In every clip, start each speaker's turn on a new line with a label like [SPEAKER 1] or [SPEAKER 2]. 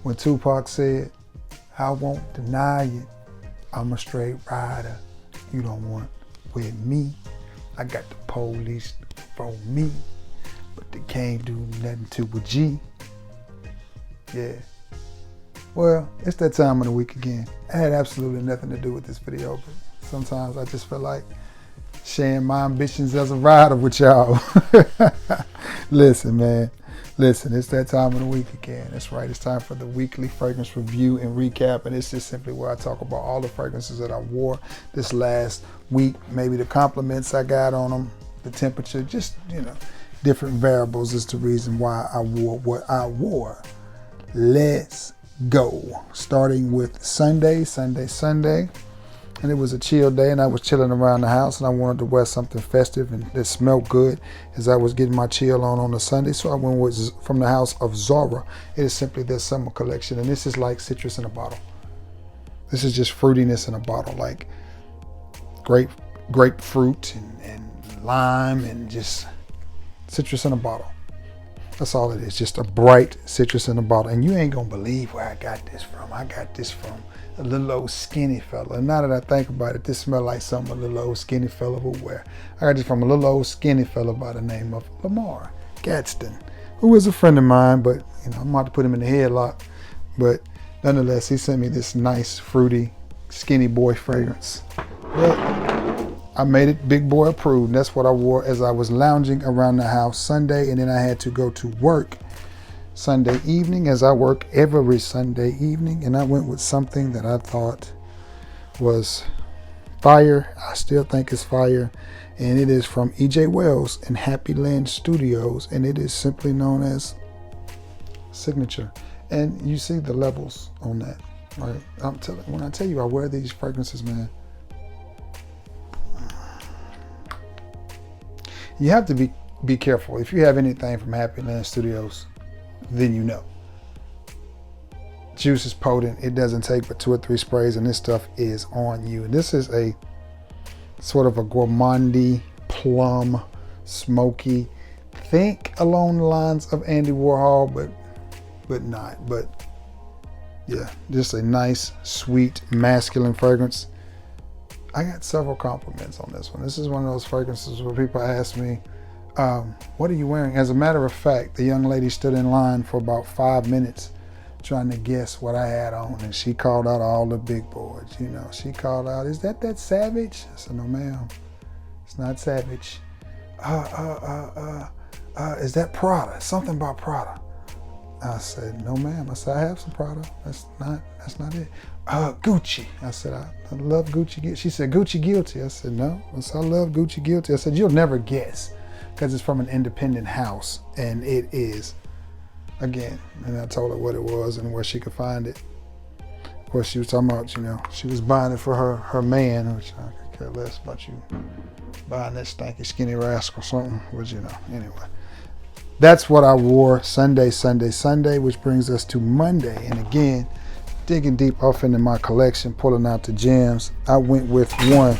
[SPEAKER 1] When Tupac said, I won't deny it, I'm a straight rider. You don't want with me. I got the police for me, but they can't do nothing to a G. Yeah. Well, it's that time of the week again. It had absolutely nothing to do with this video, but sometimes I just feel like sharing my ambitions as a rider with y'all. Listen, man. Listen, it's that time of the week again. That's right. It's time for the weekly fragrance review and recap. And it's just simply where I talk about all the fragrances that I wore this last week. Maybe the compliments I got on them, the temperature, just, different variables is the reason why I wore what I wore. Let's go. Starting with Sunday. And it was a chill day, and I was chilling around the house, and I wanted to wear something festive and that smelled good as I was getting my chill on the Sunday. So I went with from the house of Zara. It is simply their summer collection, and this is like citrus in a bottle. This is just fruitiness in a bottle, like grapefruit and lime and just citrus in a bottle. That's all it is, just a bright citrus in a bottle. And you ain't gonna believe where I got this from. I got this from a little old skinny fella. And now that I think about it, this smells like something a little old skinny fella would wear. I got this from a little old skinny fella by the name of Lamar Gadsden, who is a friend of mine, but I'm about to put him in the headlock. But nonetheless, he sent me this nice, fruity, skinny boy fragrance. But I made it big boy approved. And that's what I wore as I was lounging around the house Sunday, and then I had to go to work Sunday evening, as I work every Sunday evening, and I went with something that I thought was fire. I still think it's fire, and it is from E.J. Wells and Happy Land Studios, and it is simply known as Signature. And you see the levels on that, right? When I tell you I wear these fragrances, man, you have to be careful. If you have anything from Happy Land Studios, then you know. Juice is potent. It doesn't take but 2 or 3 sprays, and this stuff is on you. And this is a sort of a gourmandy, plum, smoky. Think along the lines of Andy Warhol, but not. But yeah, just a nice, sweet, masculine fragrance. I got several compliments on this one. This is one of those fragrances where people ask me, what are you wearing? As a matter of fact, the young lady stood in line for about 5 minutes trying to guess what I had on, and she called out all the big boys. She called out, is that Savage? I said, no ma'am, it's not Savage. Is that Prada? Something about Prada. I said, no ma'am. I said, I have some Prada. That's not it. Gucci. I said, I love Gucci. She said, Gucci Guilty. I said, no. I said, I love Gucci Guilty. I said, you'll never guess, because it's from an independent house, and it is, again, and I told her what it was and where she could find it. Of course, she was talking about, she was buying it for her man, which I could care less about you buying that stanky skinny rascal or something, which, anyway. That's what I wore Sunday, which brings us to Monday. And again, digging deep off into my collection, pulling out the gems, I went with one.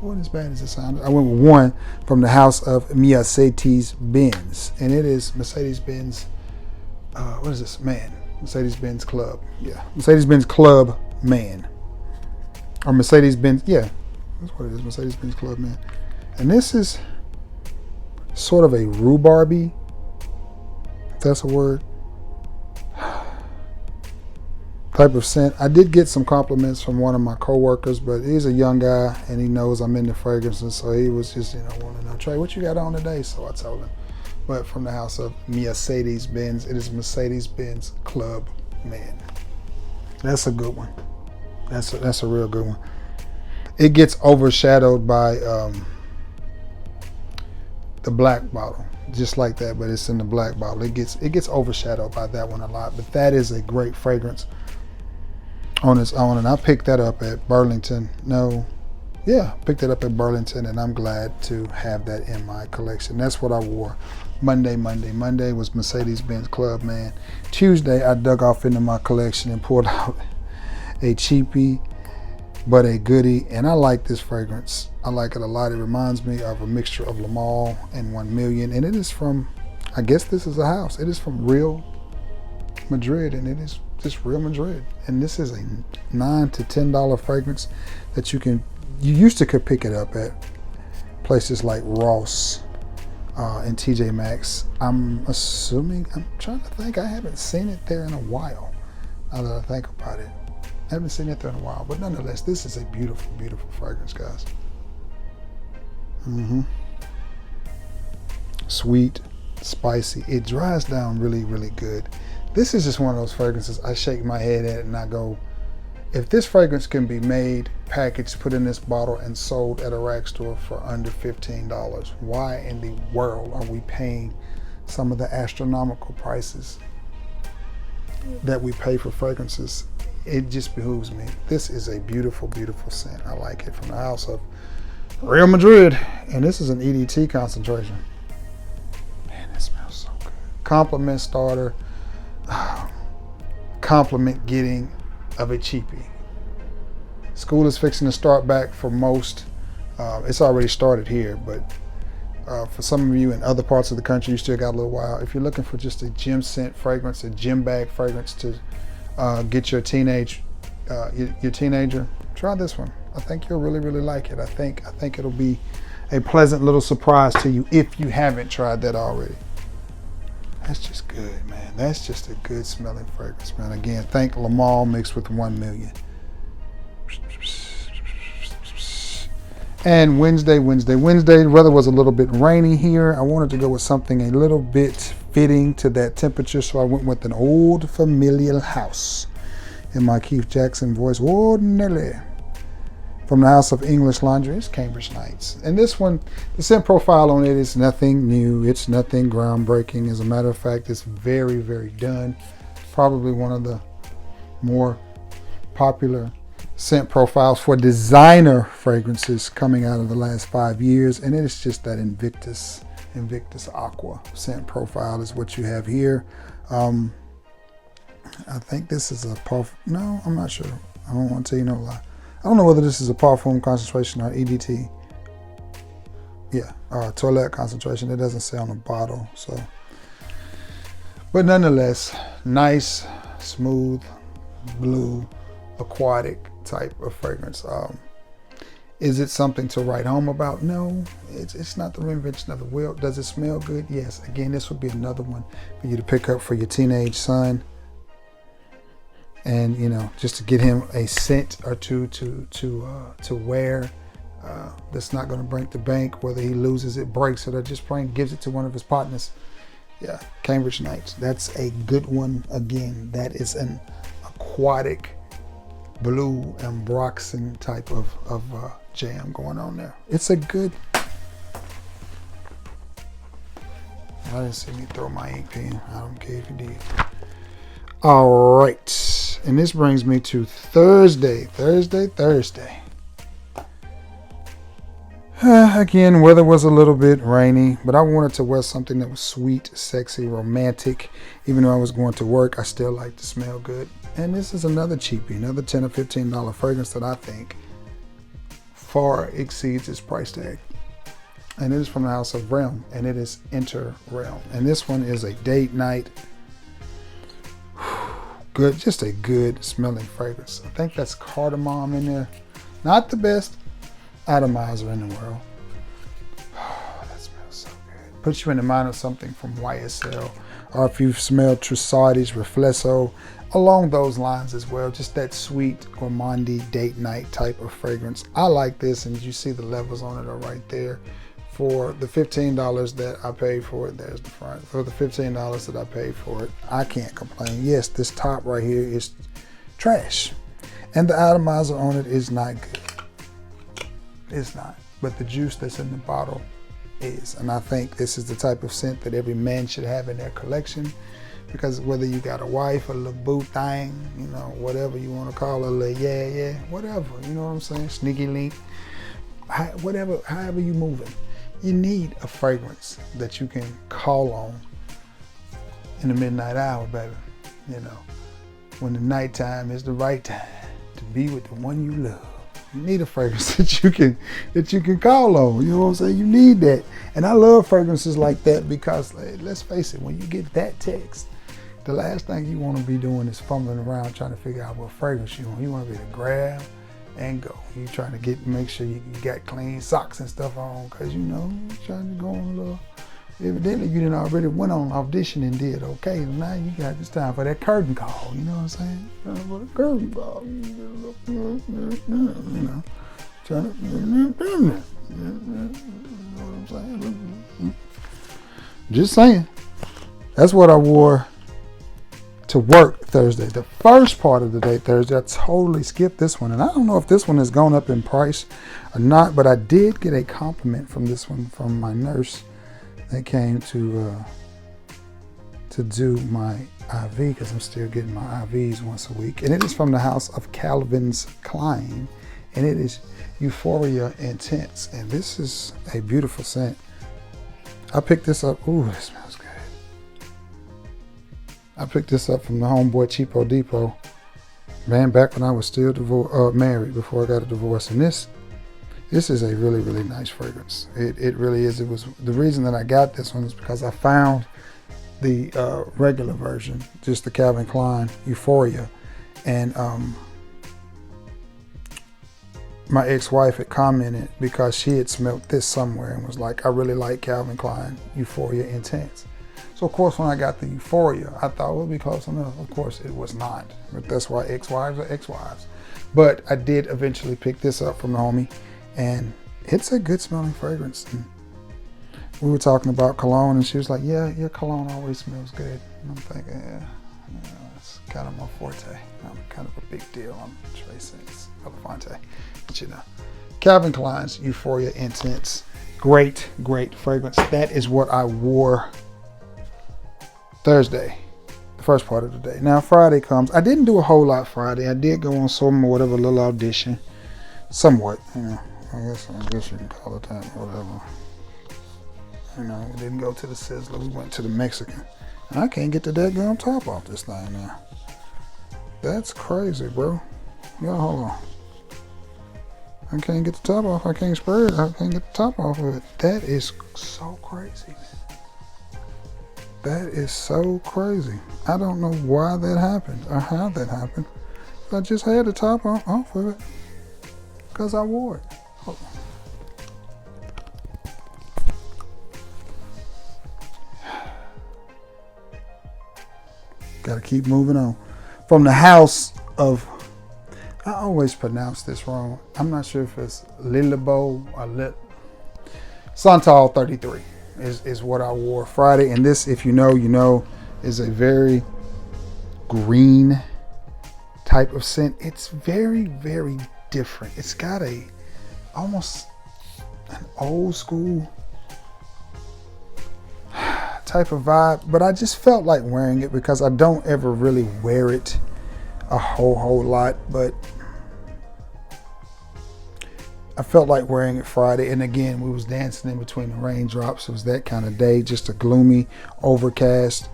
[SPEAKER 1] What as bad as it sounded? I went with one from the house of Mercedes-Benz. And it is Mercedes-Benz, what is this? Man. Mercedes-Benz Club. Yeah. Mercedes-Benz Club Man. Or Mercedes-Benz, yeah. That's what it is, Mercedes-Benz Club Man. And this is sort of a rhubarby, if that's a word, type of scent. I did get some compliments from one of my coworkers, but he's a young guy and he knows I'm into fragrances, so he was just, wanting to know, Trey, what you got on today? So I told him. But from the house of Mercedes-Benz, it is Mercedes-Benz Club Man. That's a good one. That's a real good one. It gets overshadowed by the black bottle, just like that, but it's in the black bottle. It gets overshadowed by that one a lot, but that is a great fragrance on its own, and I picked that up at Burlington. Picked it up at Burlington, and I'm glad to have that in my collection. That's what I wore Monday. Monday was Mercedes-Benz Club Man. Tuesday, I dug off into my collection and pulled out a cheapie but a goodie, and I like this fragrance. I like it a lot. It reminds me of a mixture of Le Male and 1 Million, and it is from I guess this is a house. It is from Real Madrid, and it is just Real Madrid. And this is a $9 to $10 fragrance that you used to could pick it up at places like Ross and TJ Maxx. I'm trying to think, I haven't seen it there in a while. Now that I think about it, I haven't seen it there in a while. But nonetheless, this is a beautiful, beautiful fragrance, guys. Sweet, spicy. It dries down really, really good. This is just one of those fragrances I shake my head at and I go, if this fragrance can be made, packaged, put in this bottle, and sold at a rack store for under $15, why in the world are we paying some of the astronomical prices that we pay for fragrances? It just behooves me. This is a beautiful, beautiful scent. I like it, from the house of Real Madrid. And this is an EDT concentration. Man, it smells so good. Compliment starter. Compliment getting of a cheapie. School is fixing to start back for most. It's already started here, but for some of you in other parts of the country, you still got a little while. If you're looking for just a gym scent fragrance, a gym bag fragrance to get your teenager, try this one. I think you'll really, really like it. I think it'll be a pleasant little surprise to you if you haven't tried that already. That's just good, man. That's just a good smelling fragrance, man. Again, think Lamal mixed with 1 million. And Wednesday. The weather was a little bit rainy here. I wanted to go with something a little bit fitting to that temperature, so I went with an old familiar house in my Keith Jackson voice. Ordinarily. From the House of English Laundry, it's Cambridge Nights. And this one, the scent profile on it is nothing new. It's nothing groundbreaking. As a matter of fact, it's very, very done. Probably one of the more popular scent profiles for designer fragrances coming out of the last 5 years. And it is just that Invictus Aqua scent profile is what you have here. I think this is a puff. No, I'm not sure. I don't want to tell you no lie. I don't know whether this is a parfum concentration or EDT. Yeah, toilette concentration. It doesn't say on the bottle, so. But nonetheless, nice, smooth, blue, aquatic type of fragrance. Is it something to write home about? No, it's not the reinvention of the wheel. Does it smell good? Yes. Again, this would be another one for you to pick up for your teenage son. And just to get him a scent or two to wear, that's not going to break the bank. Whether he loses it, breaks it, or just plain gives it to one of his partners. Yeah, Cambridge Nights. That's a good one. Again, that is an aquatic blue ambroxan type of jam going on there. It's a good. I didn't see me throw my ink pen. I don't care if you did. All right, and this brings me to Thursday. Again, weather was a little bit rainy, but I wanted to wear something that was sweet, sexy, romantic. Even though I was going to work, I still like to smell good. And this is another cheapie, another $10 or $15 fragrance that I think far exceeds its price tag. And it is from the House of Realm, and it is Enter Realm. And this one is a date night. Good, just a good smelling fragrance. I think that's cardamom in there. Not the best atomizer in the world. Oh, that smells so good. Puts you in the mind of something from YSL, or if you've smelled Trussardi's Riflesso, along those lines as well. Just that sweet, gourmandy date night type of fragrance. I like this, and you see the levels on it are right there. For the $15 that I paid for it, there's the front. For the $15 that I paid for it, I can't complain. Yes, this top right here is trash. And the atomizer on it is not good. It's not. But the juice that's in the bottle is. And I think this is the type of scent that every man should have in their collection. Because whether you got a wife, a little boo thing, whatever you want to call it, a little yeah, whatever, you know what I'm saying? Sneaky link. Whatever, however you moving. You need a fragrance that you can call on in the midnight hour, baby. When the nighttime is the right time to be with the one you love. You need a fragrance that you can call on. You know what I'm saying? You need that. And I love fragrances like that because, let's face it, when you get that text, the last thing you want to be doing is fumbling around trying to figure out what fragrance you want. You want to be able to grab and go. You're trying to make sure you got clean socks and stuff on, because you're trying to go on a little. Evidently, you didn't already went on audition and did okay. So now you got this time for that curtain call. You know what I'm saying? For the curtain call. Trying to. You know what I'm saying? Just saying. That's what I wore to work Thursday. The first part of the day Thursday, I totally skipped this one. And I don't know if this one has gone up in price or not, but I did get a compliment from this one from my nurse. They came to do my IV, because I'm still getting my IVs once a week. And it is from the house of Calvin Klein. And it is Euphoria Intense. And this is a beautiful scent. I picked this up. Ooh, it smells good. I picked this up from the homeboy Cheapo Depot. Man, back when I was still married, before I got a divorce. And this is a really, really nice fragrance. It really is. It was the reason that I got this one is because I found the regular version, just the Calvin Klein Euphoria, and my ex-wife had commented because she had smelled this somewhere and was like, I really like Calvin Klein Euphoria Intense. So of course, when I got the Euphoria, I thought it would be close enough. Of course, it was not, but that's why ex-wives are ex-wives. But I did eventually pick this up from the homie. And it's a good smelling fragrance. And we were talking about cologne, and she was like, yeah, your cologne always smells good. And I'm thinking, yeah, it's kind of my forte. I'm kind of a big deal. I'm Trey Sense, Elefante. But Calvin Klein's Euphoria Intense. Great, great fragrance. That is what I wore Thursday, the first part of the day. Now Friday comes. I didn't do a whole lot Friday. I did go on some whatever little audition. Somewhat, I guess you can call it that, whatever. We didn't go to the Sizzler, we went to the Mexican. And I can't get the daggone top off this thing now. That's crazy, bro. Y'all, hold on. I can't get the top off, I can't spray it, I can't get the top off of it. That is so crazy. That is so crazy. I don't know why that happened, or how that happened. I just had the top off of it, because I wore it. Hold on. Gotta keep moving on. From the house of, I always pronounce this wrong. I'm not sure if it's Lilabo or Santal 33 is what I wore Friday. And this, if you know, is a very green type of scent. It's very, very different. It's got almost an old school type of vibe, but I just felt like wearing it because I don't ever really wear it a whole lot, but I felt like wearing it Friday. And again, we was dancing in between the raindrops. It was that kind of day, just a gloomy, overcast,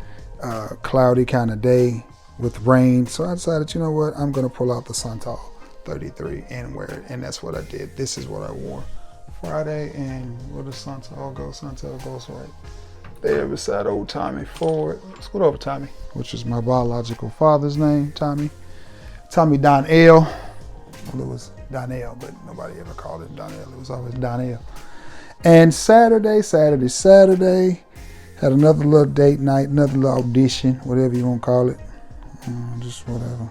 [SPEAKER 1] cloudy kind of day with rain. So I decided, you know what, I'm gonna pull out the Santal 33 and wear it, and that's what I did. This is what I wore Friday. And where does Santal go? Santal goes right there beside old Tommy Ford. Scoot over, Tommy, which is my biological father's name, Tommy Donnell. Well, it was Donnell, but nobody ever called him Donnell. It was always Donnell. And Saturday, had another little date night, another little audition, whatever you want to call it. Just whatever.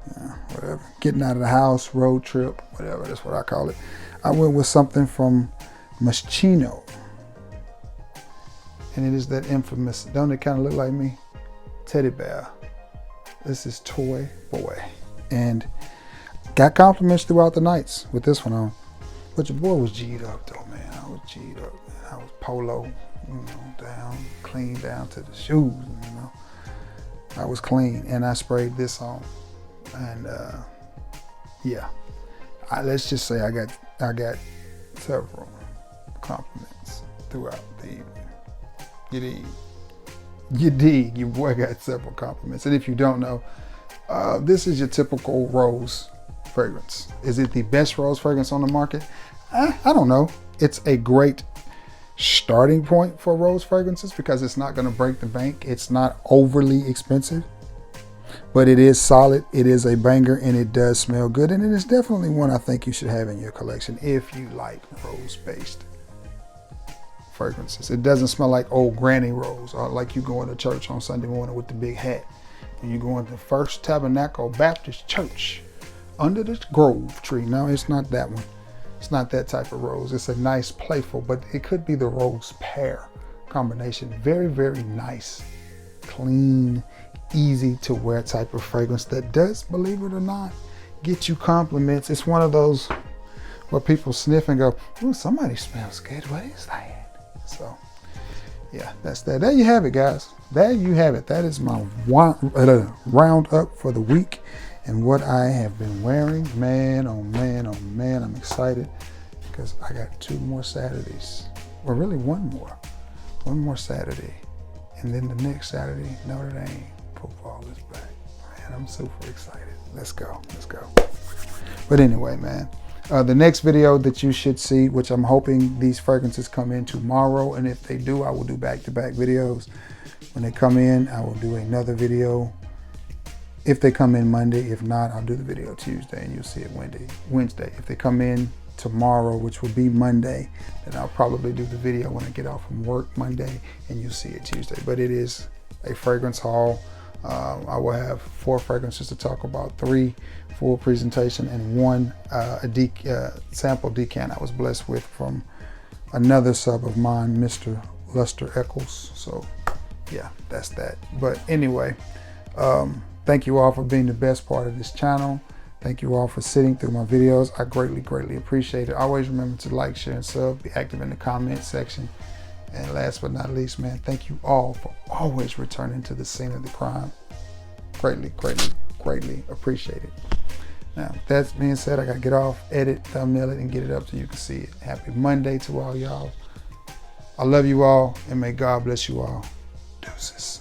[SPEAKER 1] Yeah, whatever. Getting out of the house, road trip, whatever. That's what I call it. I went with something from Moschino. And it is that infamous, don't it kind of look like me? Teddy bear. This is Toy Boy. And got compliments throughout the nights with this one on. But your boy was G'd up though, man. I was G'd up. I was polo, down, clean down to the shoes, I was clean, and I sprayed this on. And yeah. Let's just say I got several compliments throughout the evening. You dig. Your boy got several compliments. And if you don't know, this is your typical rose fragrance. Is it the best rose fragrance on the market? I don't know. It's a great starting point for rose fragrances because it's not going to break the bank. It's not overly expensive, but it is solid. It is a banger and it does smell good. And it is definitely one I think you should have in your collection if you like rose-based fragrances. It doesn't smell like old granny rose or like you going to church on Sunday morning with the big hat. And you go into First Tabernacle Baptist Church under the Grove tree. No, it's not that one. It's not that type of rose. It's a nice, playful, but it could be the rose pear combination. Very, very nice, clean, easy to wear type of fragrance that does, believe it or not, get you compliments. It's one of those where people sniff and go, "Ooh, somebody smells good. What is that?" So, yeah, that's that. There you have it, guys. There you have it. That is my roundup for the week and what I have been wearing. Man, oh man, oh man, I'm excited because I got 2 more Saturdays. Well, really one more Saturday. And then the next Saturday, Notre Dame football is back. Man, I'm super excited. Let's go. But anyway, man, the next video that you should see, which I'm hoping these fragrances come in tomorrow. And if they do, I will do back-to-back videos. When they come in, I will do another video. If they come in Monday, if not, I'll do the video Tuesday and you'll see it Wednesday. If they come in tomorrow, which will be Monday, then I'll probably do the video when I get off from work Monday and you'll see it Tuesday. But it is a fragrance haul. I will have 4 fragrances to talk about, 3 full presentation and 1 sample decant I was blessed with from another sub of mine, Mr. Luster Eccles. So yeah, that's that. But anyway, thank you all for being the best part of this channel. Thank you all for sitting through my videos. I greatly appreciate it. Always remember to like, share, and sub. Be active in the comment section. And last but not least, man, thank you all for always returning to the scene of the crime. Greatly appreciate it. Now, that being said, I got to get off, edit, thumbnail it, and get it up so you can see it. Happy Monday to all y'all. I love you all, and may God bless you all. Deuces.